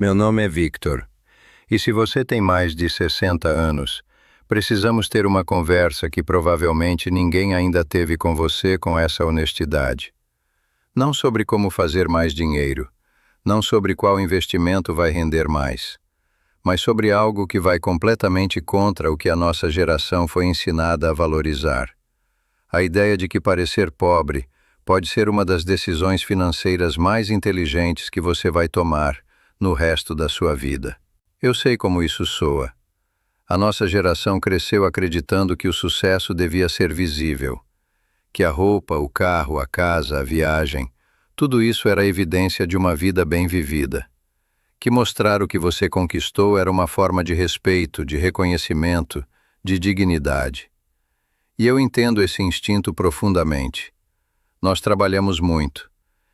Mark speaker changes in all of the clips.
Speaker 1: Meu nome é Victor, e se você tem mais de 60 anos, precisamos ter uma conversa que provavelmente ninguém ainda teve com você com essa honestidade. Não sobre como fazer mais dinheiro, não sobre qual investimento vai render mais, mas sobre algo que vai completamente contra o que a nossa geração foi ensinada a valorizar. A ideia de que parecer pobre pode ser uma das decisões financeiras mais inteligentes que você vai tomar no resto da sua vida. Eu sei como isso soa. A nossa geração cresceu acreditando que o sucesso devia ser visível, que a roupa, o carro, a casa, a viagem, tudo isso era evidência de uma vida bem vivida, que mostrar o que você conquistou era uma forma de respeito, de reconhecimento, de dignidade. E eu entendo esse instinto profundamente. Nós trabalhamos muito,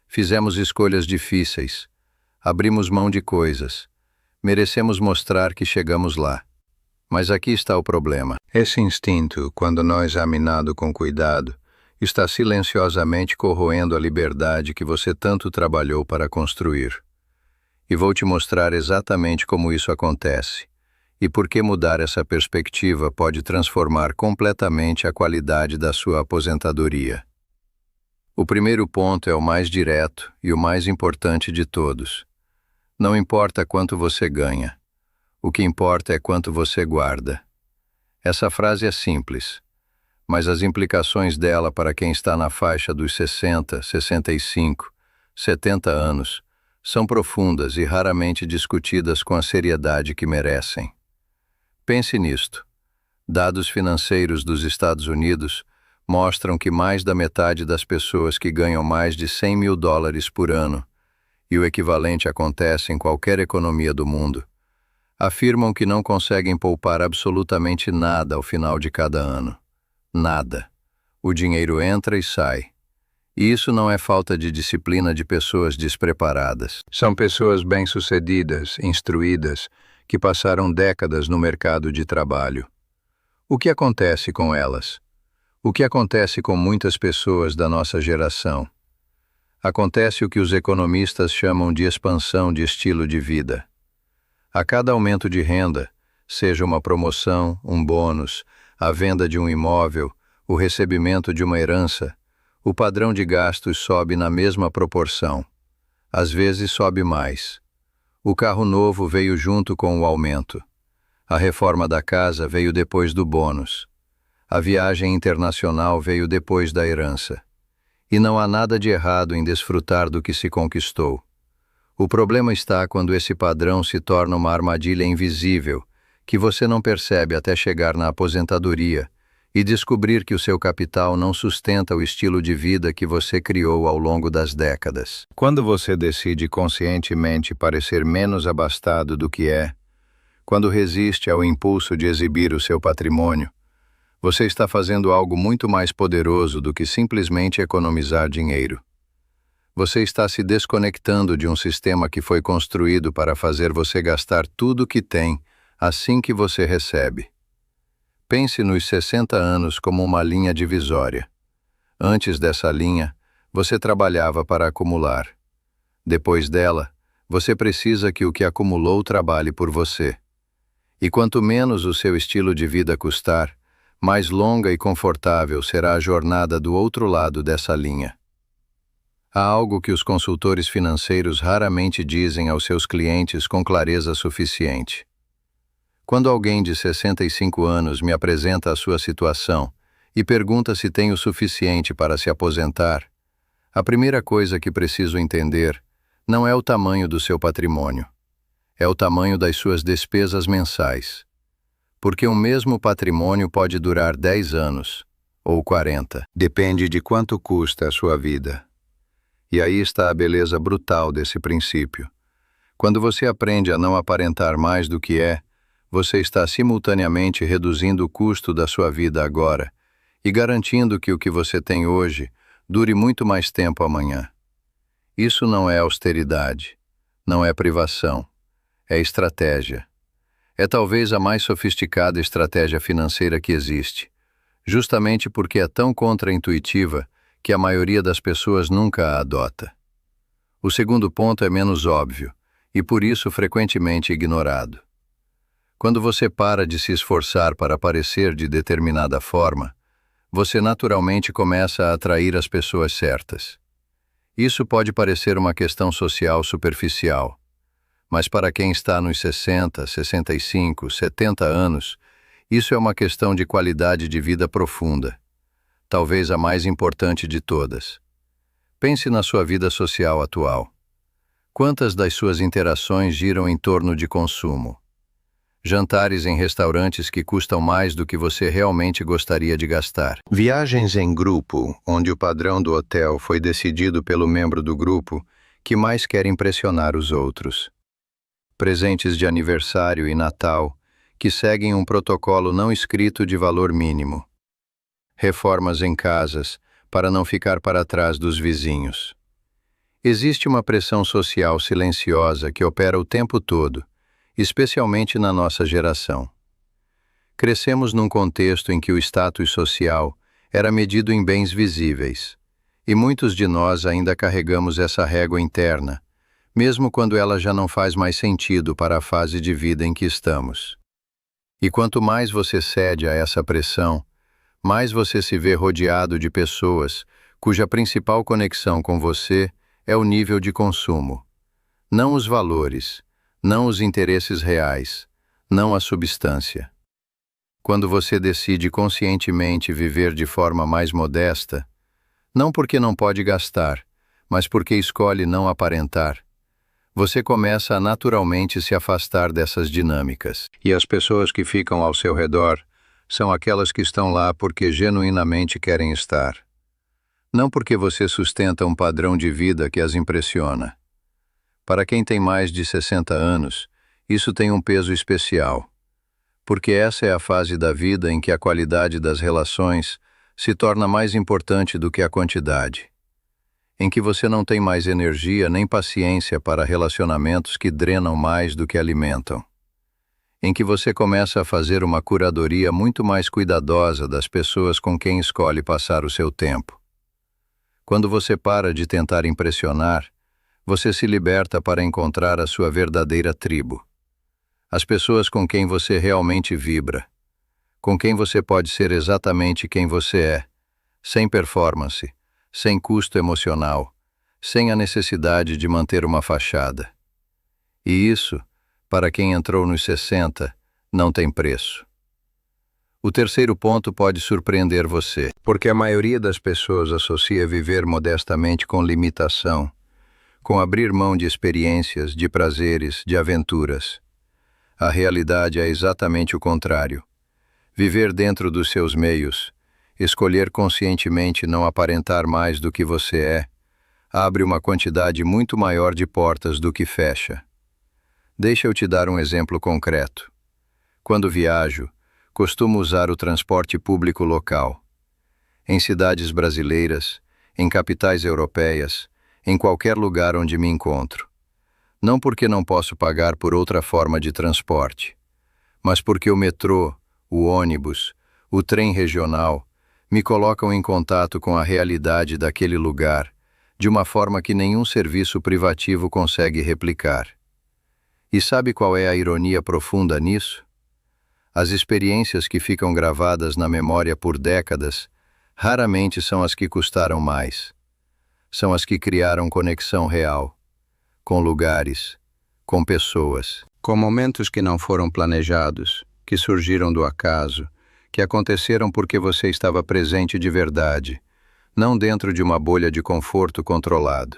Speaker 1: fizemos escolhas difíceis, abrimos mão de coisas, merecemos mostrar que chegamos lá. Mas aqui está o problema. Esse instinto, quando não examinado com cuidado, está silenciosamente corroendo a liberdade que você tanto trabalhou para construir. E vou te mostrar exatamente como isso acontece, e por que mudar essa perspectiva pode transformar completamente a qualidade da sua aposentadoria. O primeiro ponto é o mais direto e o mais importante de todos. Não importa quanto você ganha. O que importa é quanto você guarda. Essa frase é simples, mas as implicações dela para quem está na faixa dos 60, 65, 70 anos são profundas e raramente discutidas com a seriedade que merecem. Pense nisto. Dados financeiros dos Estados Unidos mostram que mais da metade das pessoas que ganham mais de $100 mil por ano, e o equivalente acontece em qualquer economia do mundo, afirmam que não conseguem poupar absolutamente nada ao final de cada ano. Nada. O dinheiro entra e sai. E isso não é falta de disciplina de pessoas despreparadas. São pessoas bem-sucedidas, instruídas, que passaram décadas no mercado de trabalho. O que acontece com elas? O que acontece com muitas pessoas da nossa geração? Acontece o que os economistas chamam de expansão de estilo de vida. A cada aumento de renda, seja uma promoção, um bônus, a venda de um imóvel, o recebimento de uma herança, o padrão de gastos sobe na mesma proporção. Às vezes sobe mais. O carro novo veio junto com o aumento. A reforma da casa veio depois do bônus. A viagem internacional veio depois da herança. E não há nada de errado em desfrutar do que se conquistou. O problema está quando esse padrão se torna uma armadilha invisível, que você não percebe até chegar na aposentadoria e descobrir que o seu capital não sustenta o estilo de vida que você criou ao longo das décadas. Quando você decide conscientemente parecer menos abastado do que é, quando resiste ao impulso de exibir o seu patrimônio, você está fazendo algo muito mais poderoso do que simplesmente economizar dinheiro. Você está se desconectando de um sistema que foi construído para fazer você gastar tudo o que tem assim que você recebe. Pense nos 60 anos como uma linha divisória. Antes dessa linha, você trabalhava para acumular. Depois dela, você precisa que o que acumulou trabalhe por você. E quanto menos o seu estilo de vida custar, mais longa e confortável será a jornada do outro lado dessa linha. Há algo que os consultores financeiros raramente dizem aos seus clientes com clareza suficiente. Quando alguém de 65 anos me apresenta a sua situação e pergunta se tem o suficiente para se aposentar, a primeira coisa que preciso entender não é o tamanho do seu patrimônio, é o tamanho das suas despesas mensais. Porque o mesmo patrimônio pode durar 10 anos, ou 40. Depende de quanto custa a sua vida. E aí está a beleza brutal desse princípio. Quando você aprende a não aparentar mais do que é, você está simultaneamente reduzindo o custo da sua vida agora e garantindo que o que você tem hoje dure muito mais tempo amanhã. Isso não é austeridade, não é privação, é estratégia. É talvez a mais sofisticada estratégia financeira que existe, justamente porque é tão contraintuitiva que a maioria das pessoas nunca a adota. O segundo ponto é menos óbvio, e por isso frequentemente ignorado. Quando você para de se esforçar para parecer de determinada forma, você naturalmente começa a atrair as pessoas certas. Isso pode parecer uma questão social superficial, mas para quem está nos 60, 65, 70 anos, isso é uma questão de qualidade de vida profunda, talvez a mais importante de todas. Pense na sua vida social atual. Quantas das suas interações giram em torno de consumo? Jantares em restaurantes que custam mais do que você realmente gostaria de gastar. Viagens em grupo, onde o padrão do hotel foi decidido pelo membro do grupo que mais quer impressionar os outros. Presentes de aniversário e Natal, que seguem um protocolo não escrito de valor mínimo. Reformas em casas, para não ficar para trás dos vizinhos. Existe uma pressão social silenciosa que opera o tempo todo, especialmente na nossa geração. Crescemos num contexto em que o status social era medido em bens visíveis, e muitos de nós ainda carregamos essa régua interna, mesmo quando ela já não faz mais sentido para a fase de vida em que estamos. E quanto mais você cede a essa pressão, mais você se vê rodeado de pessoas cuja principal conexão com você é o nível de consumo, não os valores, não os interesses reais, não a substância. Quando você decide conscientemente viver de forma mais modesta, não porque não pode gastar, mas porque escolhe não aparentar, você começa a naturalmente se afastar dessas dinâmicas. E as pessoas que ficam ao seu redor são aquelas que estão lá porque genuinamente querem estar. Não porque você sustenta um padrão de vida que as impressiona. Para quem tem mais de 60 anos, isso tem um peso especial, porque essa é a fase da vida em que a qualidade das relações se torna mais importante do que a quantidade, em que você não tem mais energia nem paciência para relacionamentos que drenam mais do que alimentam, em que você começa a fazer uma curadoria muito mais cuidadosa das pessoas com quem escolhe passar o seu tempo. Quando você para de tentar impressionar, você se liberta para encontrar a sua verdadeira tribo. As pessoas com quem você realmente vibra, com quem você pode ser exatamente quem você é, sem performance, sem custo emocional, sem a necessidade de manter uma fachada. E isso, para quem entrou nos 60, não tem preço. O terceiro ponto pode surpreender você, porque a maioria das pessoas associa viver modestamente com limitação, com abrir mão de experiências, de prazeres, de aventuras. A realidade é exatamente o contrário. Viver dentro dos seus meios, escolher conscientemente não aparentar mais do que você é, abre uma quantidade muito maior de portas do que fecha. Deixa eu te dar um exemplo concreto. Quando viajo, costumo usar o transporte público local. Em cidades brasileiras, em capitais europeias, em qualquer lugar onde me encontro. Não porque não posso pagar por outra forma de transporte, mas porque o metrô, o ônibus, o trem regional me colocam em contato com a realidade daquele lugar de uma forma que nenhum serviço privativo consegue replicar. E sabe qual é a ironia profunda nisso? As experiências que ficam gravadas na memória por décadas raramente são as que custaram mais. São as que criaram conexão real, com lugares, com pessoas, com momentos que não foram planejados, que surgiram do acaso, que aconteceram porque você estava presente de verdade, não dentro de uma bolha de conforto controlado.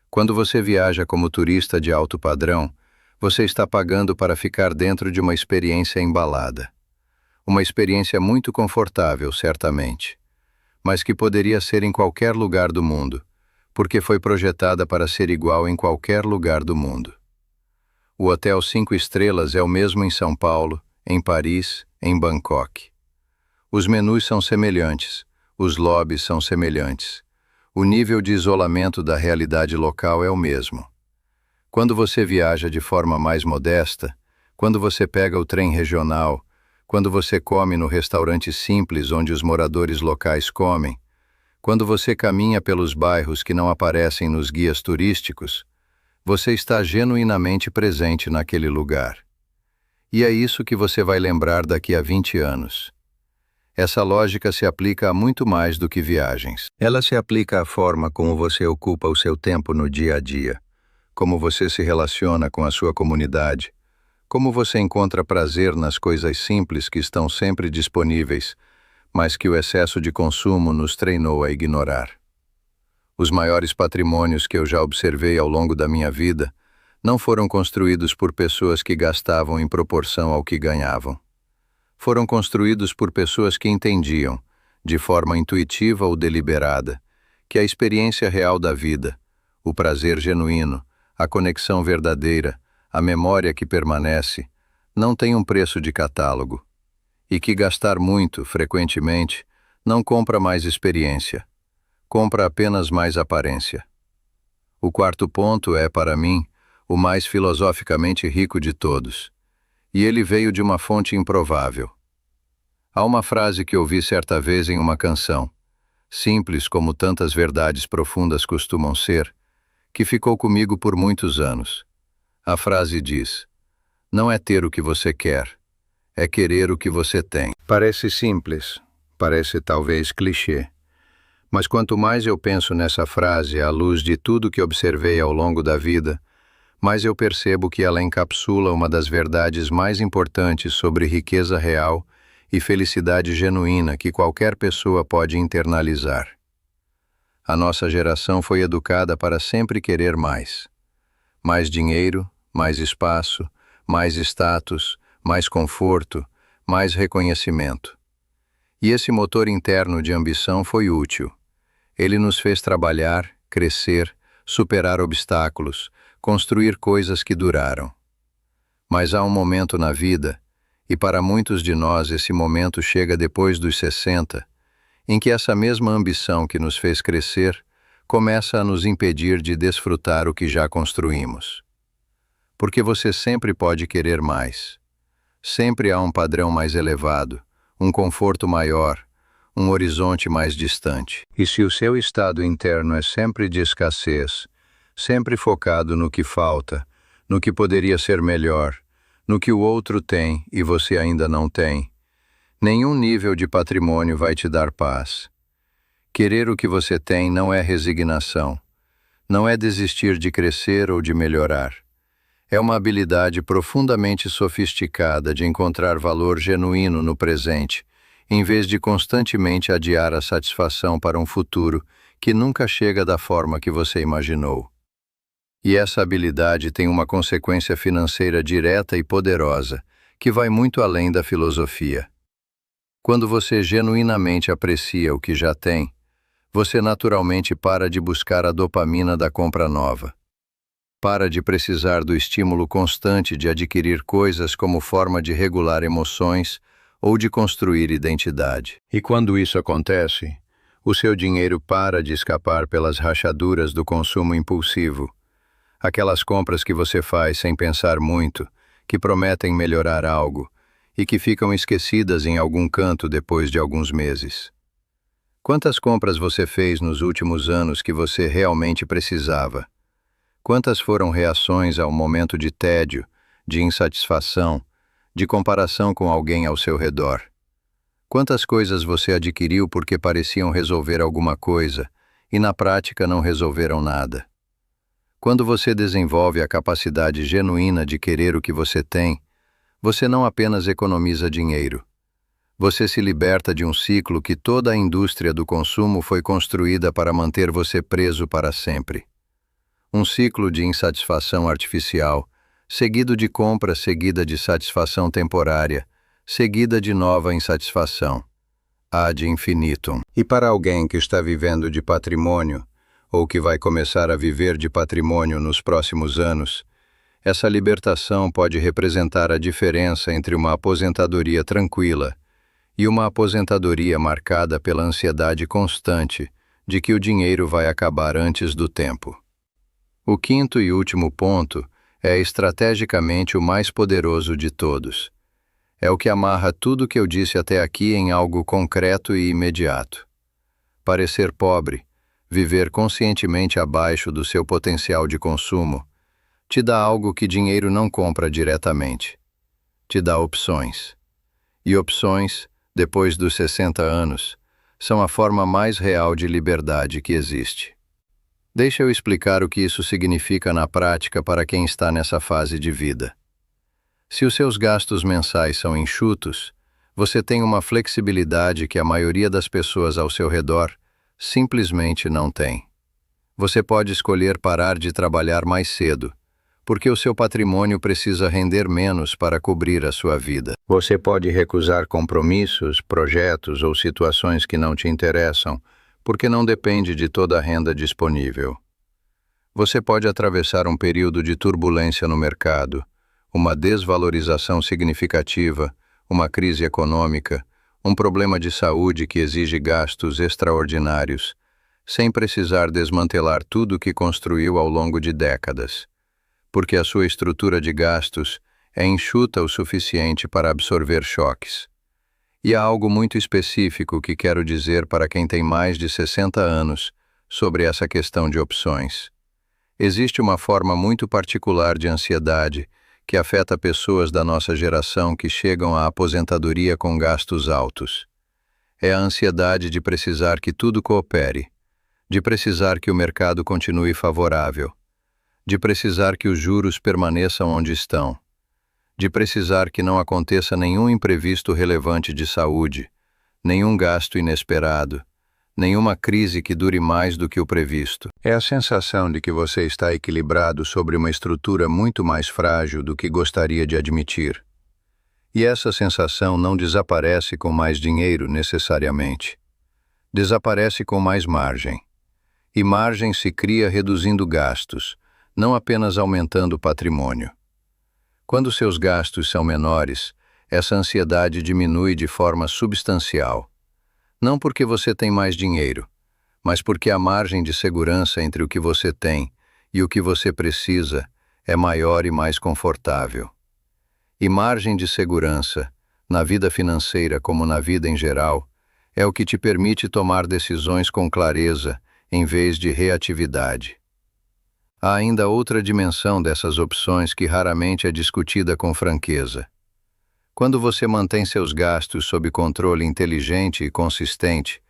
Speaker 1: Quando você viaja como turista de alto padrão, você está pagando para ficar dentro de uma experiência embalada. Uma experiência muito confortável, certamente, mas que poderia ser em qualquer lugar do mundo, porque foi projetada para ser igual em qualquer lugar do mundo. O Hotel 5 Estrelas é o mesmo em São Paulo, em Paris, em Bangkok. Os menus são semelhantes, os lobbies são semelhantes. O nível de isolamento da realidade local é o mesmo. Quando você viaja de forma mais modesta, quando você pega o trem regional, quando você come no restaurante simples onde os moradores locais comem, quando você caminha pelos bairros que não aparecem nos guias turísticos, você está genuinamente presente naquele lugar. E é isso que você vai lembrar daqui a 20 anos. Essa lógica se aplica a muito mais do que viagens. Ela se aplica à forma como você ocupa o seu tempo no dia a dia, como você se relaciona com a sua comunidade, como você encontra prazer nas coisas simples que estão sempre disponíveis, mas que o excesso de consumo nos treinou a ignorar. Os maiores patrimônios que eu já observei ao longo da minha vida não foram construídos por pessoas que gastavam em proporção ao que ganhavam. Foram construídos por pessoas que entendiam, de forma intuitiva ou deliberada, que a experiência real da vida, o prazer genuíno, a conexão verdadeira, a memória que permanece, não tem um preço de catálogo, e que gastar muito, frequentemente, não compra mais experiência, compra apenas mais aparência. O quarto ponto é, para mim, o mais filosoficamente rico de todos, e ele veio de uma fonte improvável. Há uma frase que ouvi certa vez em uma canção, simples como tantas verdades profundas costumam ser, que ficou comigo por muitos anos. A frase diz: "Não é ter o que você quer, é querer o que você tem." Parece simples, parece talvez clichê, mas quanto mais eu penso nessa frase à luz de tudo que observei ao longo da vida, mais eu percebo que ela encapsula uma das verdades mais importantes sobre riqueza real e felicidade genuína que qualquer pessoa pode internalizar. A nossa geração foi educada para sempre querer mais. Mais dinheiro, mais espaço, mais status, mais conforto, mais reconhecimento. E esse motor interno de ambição foi útil. Ele nos fez trabalhar, crescer, superar obstáculos, construir coisas que duraram. Mas há um momento na vida, e para muitos de nós esse momento chega depois dos 60, em que essa mesma ambição que nos fez crescer começa a nos impedir de desfrutar o que já construímos. Porque você sempre pode querer mais. Sempre há um padrão mais elevado, um conforto maior, um horizonte mais distante. E se o seu estado interno é sempre de escassez, sempre focado no que falta, no que poderia ser melhor, no que o outro tem e você ainda não tem, nenhum nível de patrimônio vai te dar paz. Querer o que você tem não é resignação, não é desistir de crescer ou de melhorar. É uma habilidade profundamente sofisticada de encontrar valor genuíno no presente, em vez de constantemente adiar a satisfação para um futuro que nunca chega da forma que você imaginou. E essa habilidade tem uma consequência financeira direta e poderosa, que vai muito além da filosofia. Quando você genuinamente aprecia o que já tem, você naturalmente para de buscar a dopamina da compra nova. Para de precisar do estímulo constante de adquirir coisas como forma de regular emoções ou de construir identidade. E quando isso acontece, o seu dinheiro para de escapar pelas rachaduras do consumo impulsivo. Aquelas compras que você faz sem pensar muito, que prometem melhorar algo e que ficam esquecidas em algum canto depois de alguns meses. Quantas compras você fez nos últimos anos que você realmente precisava? Quantas foram reações ao momento de tédio, de insatisfação, de comparação com alguém ao seu redor? Quantas coisas você adquiriu porque pareciam resolver alguma coisa e na prática não resolveram nada? Quando você desenvolve a capacidade genuína de querer o que você tem, você não apenas economiza dinheiro. Você se liberta de um ciclo que toda a indústria do consumo foi construída para manter você preso para sempre. Um ciclo de insatisfação artificial, seguido de compra seguida de satisfação temporária, seguida de nova insatisfação. Ad infinitum. E para alguém que está vivendo de patrimônio, ou que vai começar a viver de patrimônio nos próximos anos, essa libertação pode representar a diferença entre uma aposentadoria tranquila e uma aposentadoria marcada pela ansiedade constante de que o dinheiro vai acabar antes do tempo. O quinto e último ponto é estrategicamente o mais poderoso de todos. É o que amarra tudo o que eu disse até aqui em algo concreto e imediato. Parecer pobre, viver conscientemente abaixo do seu potencial de consumo, Te dá algo que dinheiro não compra diretamente. Te dá opções. E opções, depois dos 60 anos, são a forma mais real de liberdade que existe. Deixa eu explicar o que isso significa na prática para quem está nessa fase de vida. Se os seus gastos mensais são enxutos, você tem uma flexibilidade que a maioria das pessoas ao seu redor simplesmente não tem. Você pode escolher parar de trabalhar mais cedo, porque o seu patrimônio precisa render menos para cobrir a sua vida. Você pode recusar compromissos, projetos ou situações que não te interessam, porque não depende de toda a renda disponível. Você pode atravessar um período de turbulência no mercado, uma desvalorização significativa, uma crise econômica, um problema de saúde que exige gastos extraordinários, sem precisar desmantelar tudo o que construiu ao longo de décadas, porque a sua estrutura de gastos é enxuta o suficiente para absorver choques. E há algo muito específico que quero dizer para quem tem mais de 60 anos sobre essa questão de opções. Existe uma forma muito particular de ansiedade que afeta pessoas da nossa geração que chegam à aposentadoria com gastos altos. É a ansiedade de precisar que tudo coopere, de precisar que o mercado continue favorável, de precisar que os juros permaneçam onde estão, de precisar que não aconteça nenhum imprevisto relevante de saúde, nenhum gasto inesperado, nenhuma crise que dure mais do que o previsto. É a sensação de que você está equilibrado sobre uma estrutura muito mais frágil do que gostaria de admitir. E essa sensação não desaparece com mais dinheiro necessariamente. Desaparece com mais margem. E margem se cria reduzindo gastos, não apenas aumentando o patrimônio. Quando seus gastos são menores, essa ansiedade diminui de forma substancial. Não porque você tem mais dinheiro, mas porque a margem de segurança entre o que você tem e o que você precisa é maior e mais confortável. E margem de segurança, na vida financeira como na vida em geral, é o que te permite tomar decisões com clareza em vez de reatividade. Há ainda outra dimensão dessas opções que raramente é discutida com franqueza. Quando você mantém seus gastos sob controle inteligente e consistente,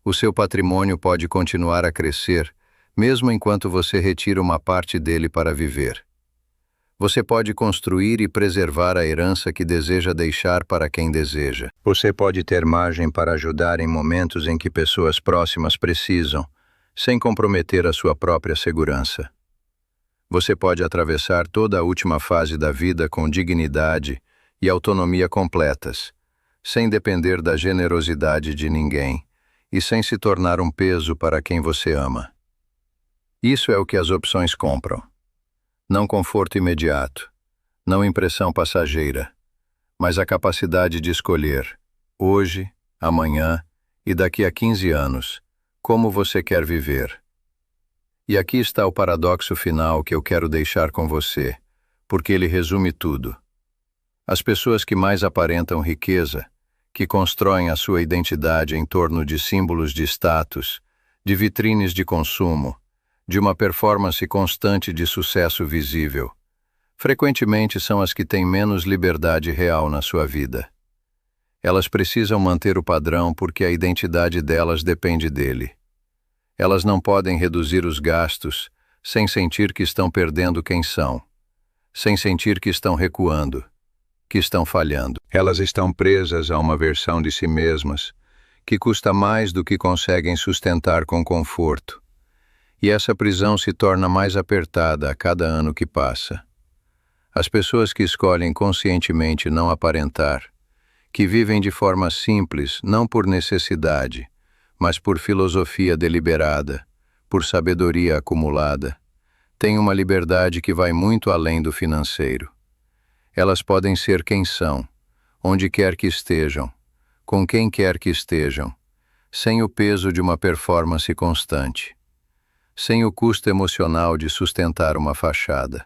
Speaker 1: o seu patrimônio pode continuar a crescer, mesmo enquanto você retira uma parte dele para viver. Você pode construir e preservar a herança que deseja deixar para quem deseja. Você pode ter margem para ajudar em momentos em que pessoas próximas precisam, sem comprometer a sua própria segurança. Você pode atravessar toda a última fase da vida com dignidade e autonomia completas, sem depender da generosidade de ninguém e sem se tornar um peso para quem você ama. Isso é o que as opções compram. Não conforto imediato, não impressão passageira, mas a capacidade de escolher, hoje, amanhã e daqui a 15 anos, como você quer viver. E aqui está o paradoxo final que eu quero deixar com você, porque ele resume tudo. As pessoas que mais aparentam riqueza, que constroem a sua identidade em torno de símbolos de status, de vitrines de consumo, de uma performance constante de sucesso visível, frequentemente são as que têm menos liberdade real na sua vida. Elas precisam manter o padrão porque a identidade delas depende dele. Elas não podem reduzir os gastos sem sentir que estão perdendo quem são, sem sentir que estão recuando, que estão falhando. Elas estão presas a uma versão de si mesmas que custa mais do que conseguem sustentar com conforto. E essa prisão se torna mais apertada a cada ano que passa. As pessoas que escolhem conscientemente não aparentar, que vivem de forma simples, não por necessidade, mas por filosofia deliberada, por sabedoria acumulada, têm uma liberdade que vai muito além do financeiro. Elas podem ser quem são, onde quer que estejam, com quem quer que estejam, sem o peso de uma performance constante, sem o custo emocional de sustentar uma fachada.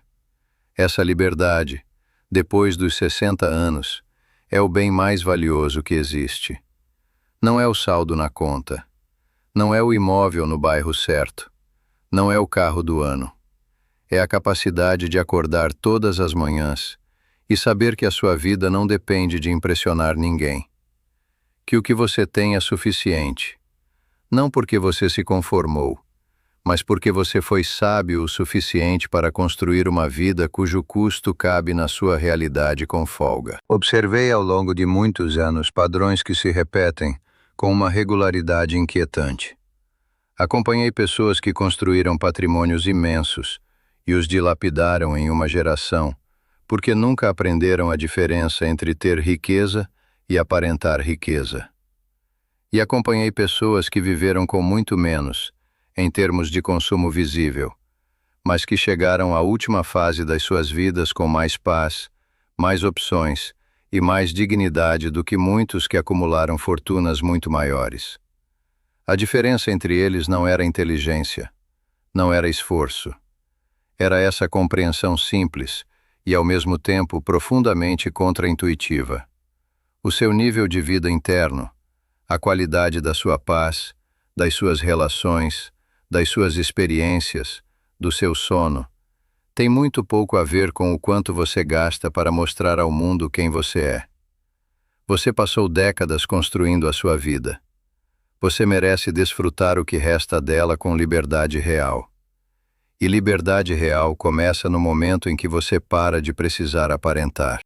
Speaker 1: Essa liberdade, depois dos 60 anos, é o bem mais valioso que existe. Não é o saldo na conta, não é o imóvel no bairro certo, não é o carro do ano. é a capacidade de acordar todas as manhãs e saber que a sua vida não depende de impressionar ninguém. Que o que você tem é suficiente, não porque você se conformou, mas porque você foi sábio o suficiente para construir uma vida cujo custo cabe na sua realidade com folga. Observei ao longo de muitos anos padrões que se repetem com uma regularidade inquietante. Acompanhei pessoas que construíram patrimônios imensos e os dilapidaram em uma geração, porque nunca aprenderam a diferença entre ter riqueza e aparentar riqueza. E acompanhei pessoas que viveram com muito menos, em termos de consumo visível, mas que chegaram à última fase das suas vidas com mais paz, mais opções e mais dignidade do que muitos que acumularam fortunas muito maiores. A diferença entre eles não era inteligência, não era esforço. Era essa compreensão simples e, ao mesmo tempo, profundamente contraintuitiva. O seu nível de vida interno, a qualidade da sua paz, das suas relações, das suas experiências, do seu sono, tem muito pouco a ver com o quanto você gasta para mostrar ao mundo quem você é. Você passou décadas construindo a sua vida. Você merece desfrutar o que resta dela com liberdade real. E liberdade real começa no momento em que você para de precisar aparentar.